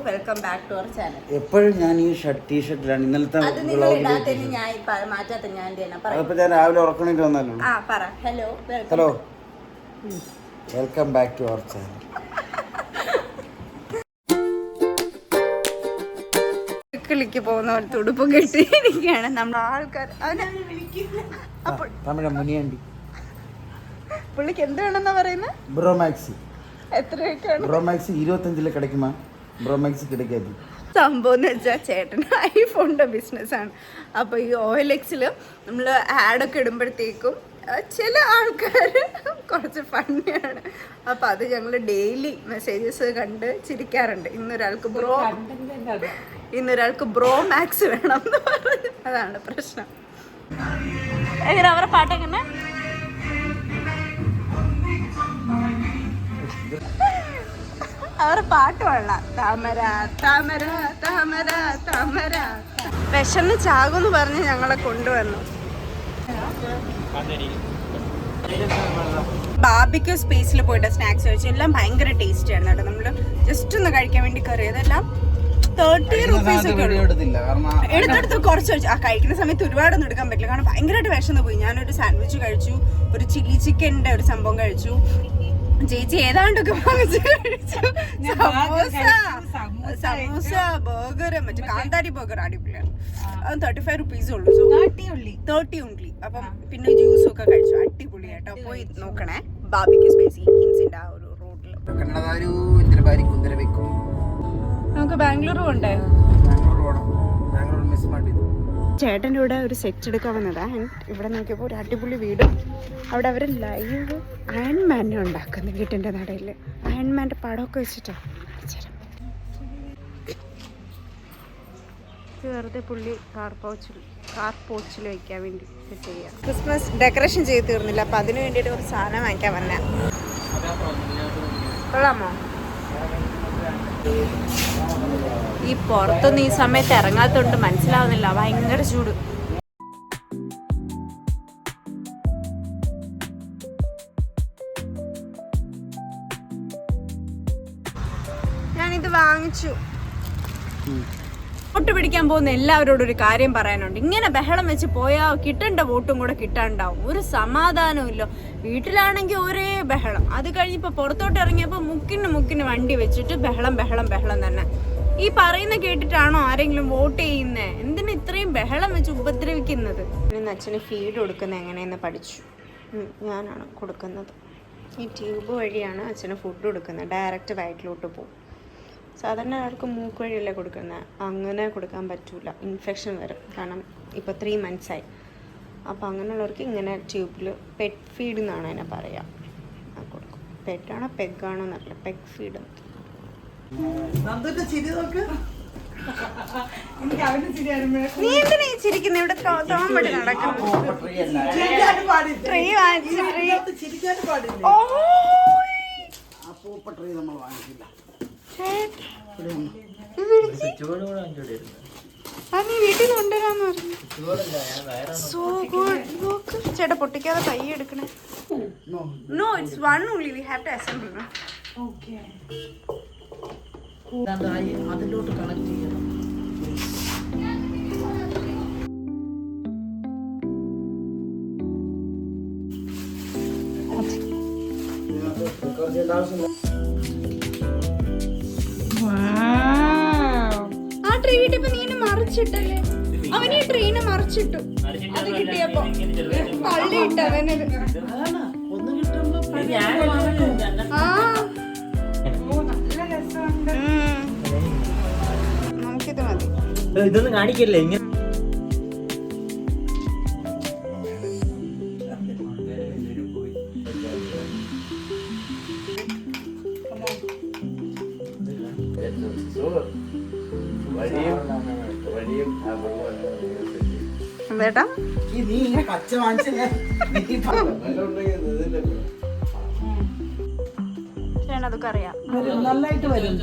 Welcome back to our channel. എപ്പോഴും ഞാൻ ഈ ടീഷർട്ടിലാണ് ഇന്നലത്തെ ഞാൻ രാവിലെ ഉറക്കണിട്ട് വന്നാലോ. Hello welcome back to our channel. ിക്ക് പോകുന്ന പോലെ തുടുപ്പ് കെട്ടിയിരിക്കുകയാണ് നമ്മുടെ ആൾക്കാർ. തമിഴ് മുനിയണ്ടി പുള്ളിക്ക് എന്ത് വേണമെന്നാ പറയുന്നത്? ബ്രോമാക്സി. എത്രയൊക്കെയാണ് ബ്രോമാക്സി 25 കിടക്കുമാ? ബ്രോമാക്സി കിടക്കാതി സംഭവം എന്ന് വെച്ചാൽ ചേട്ടൻ ഐഫോണിൻ്റെ ബിസിനസ്സാണ്. അപ്പോൾ ഈ OLX നമ്മൾ ആഡൊക്കെ ഇടുമ്പോഴത്തേക്കും ചില ആൾക്കാർ കുറച്ച് ഫണ്ണിയാണ്. അപ്പോൾ അത് ഞങ്ങൾ ഡെയിലി മെസ്സേജസ് കണ്ട് ചിരിക്കാറുണ്ട്. ഇന്നൊരാൾക്ക് ബ്രോമാക്സ് വേണം എന്ന് പറഞ്ഞു. അതാണ് പ്രശ്നം. എങ്ങനെ അവരുടെ പാട്ടെങ്ങനെ? അവരുടെ പാട്ട് കൊള്ളാം. താമര താമര താമര താമര. വിശന്ന് ചാകുമെന്ന് പറഞ്ഞ് ഞങ്ങളെ കൊണ്ടുവന്നു. ബാർബിക്യൂ സ്പേസിൽ പോയിട്ട് സ്നാക്സ് കഴിച്ചു. എല്ലാം ഭയങ്കര ടേസ്റ്റി ആയിരുന്നു കേട്ടോ. നമ്മൾ ജസ്റ്റ് ഒന്ന് കഴിക്കാൻ വേണ്ടി കയറിയതെല്ലാം 30 rupees ഒക്കെ എടുത്തെടുത്ത് കുറച്ച് കഴിച്ചു. കഴിക്കുന്ന സമയത്ത് ഒരുപാടൊന്നും എടുക്കാൻ പറ്റില്ല, കാരണം ഭയങ്കരമായിട്ട് വിശന്ന് പോയി. ഞാനൊരു സാൻഡ്വിച്ച് കഴിച്ചു, ഒരു ചില്ലി ചിക്കൻ്റെ ഒരു സംഭവം കഴിച്ചു. ചേച്ചി ഏതാണ്ടൊക്കെ വാങ്ങിച്ചു കഴിച്ചു. സമൂസ ബർഗർ, മറ്റേ കാന്താരി ബർഗർ അടിപൊളിയാണ്. അത് 35 rupees ഉള്ളൂ. 30 only. അപ്പം പിന്നെ ജ്യൂസും ഒക്കെ കഴിച്ചു. അടിപൊളിയായിട്ടോ. പോയി നോക്കണേ ബാർബിക്യൂ സ്പേസ് കിംസിന്റെ ആ ഒരു റോഡിൽ. നമുക്ക് ബാംഗ്ലൂർ പോണ്ടേ? ചേട്ടൻ്റെ കൂടെ ഒരു സെറ്റ് എടുക്കാൻ വന്നതാ. ഇവിടെ നോക്കിയപ്പോൾ ഒരു അടിപൊളി വീടും അവിടെ അവർ ലൈവ് അയൺമാനെ ഉണ്ടാക്കുന്നു വീട്ടിൻ്റെ നടയിൽ. അയൺമാൻ്റെ പടമൊക്കെ വെച്ചിട്ടാണ്. വെറുതെ പുള്ളി കാർ പോച്ചിൽ വയ്ക്കാൻ വേണ്ടി ചെയ്യാം. ക്രിസ്മസ് ഡെക്കറേഷൻ ചെയ്ത് തീർന്നില്ല, അപ്പം അതിന് വേണ്ടിയിട്ട് ഒരു സാധനം വാങ്ങിക്കാൻ വന്നേ. കൊള്ളാമോ? ഈ പുറത്തൊന്നും ഈ സമയത്ത് ഇറങ്ങാത്തോണ്ട് മനസ്സിലാവുന്നില്ല, ഭയങ്കര ചൂട്. ഞാനിത് വാങ്ങിച്ചു. വോട്ട് പിടിക്കാൻ പോകുന്ന എല്ലാവരോടും ഒരു കാര്യം പറയാനുണ്ട്. ഇങ്ങനെ ബഹളം വെച്ച് പോയാൽ കിട്ടേണ്ട വോട്ടും കൂടെ കിട്ടാണ്ടാവും. ഒരു സമാധാനവും ഇല്ല. വീട്ടിലാണെങ്കിൽ ഒരേ ബഹളം. അത് കഴിഞ്ഞിപ്പോൾ പുറത്തോട്ട് ഇറങ്ങിയപ്പോൾ മുക്കിന് വണ്ടി വെച്ചിട്ട് ബഹളം തന്നെ. ഈ പറയുന്ന കേട്ടിട്ടാണോ ആരെങ്കിലും വോട്ട് ചെയ്യുന്നത്? എന്തിനാ ഇത്രയും ബഹളം വെച്ച് ഉപദ്രവിക്കുന്നത്? ഇന്ന് അച്ഛന് ഫീഡ് കൊടുക്കുന്നത് എങ്ങനെയെന്ന് പഠിച്ചു. ഞാനാണ് കൊടുക്കുന്നത്. ഈ ട്യൂബ് വഴിയാണ് അച്ഛന് ഫുഡ് കൊടുക്കുന്നത്. ഡയറക്റ്റ് വയറ്റിലോട്ട് പോകും. സാധാരണ ആർക്കും മൂക്ക് വഴിയല്ലേ കൊടുക്കുന്നത്. അങ്ങനെ കൊടുക്കാൻ പറ്റൂല, ഇൻഫെക്ഷൻ വരും. കാരണം ഇപ്പോൾ 3 months ആയി. അപ്പോൾ അങ്ങനെയുള്ളവർക്ക് ഇങ്ങനെ ട്യൂബിൽ പെറ്റ് ഫീഡ് എന്നാണ് അതിനെ പറയുക. കൊടുക്കും. പെറ്റാണോ പെഗ്ഗാണോ എന്നറിയില്ല. Peg feed. നീ എന്തിനാ ഈ ചിരിക്കുന്നത്? ഇവിടെ തോമ്പടി നടക്കുന്നു. നീ വീട്ടിൽ നിന്ന് കൊണ്ടുവരാന്ന് പറഞ്ഞു. So good. ചേട്ടാ പൊട്ടിക്കാതെ കൈ എടുക്കണേ. No, it's one only. We have to assemble. Okay. അതിലോട്ട് കണക്ട് ചെയ്യണം. ആ ട്രീ കിട്ടിയപ്പോ നീ മറിച്ചിട്ടല്ലേ? അവന് ഈ ട്രീനെ മറിച്ചിട്ടു. അത് കിട്ടിയപ്പോ പള്ളിയിട്ട് അവനത്. നമുക്കിത് മതി. ഇതൊന്നും കാണിക്കല്ലേ ഇങ്ങനെ. എന്താ പച്ച വാങ്ങിച്ചേ അതൊക്കെ അറിയാം. നന്നായിട്ട് വരും.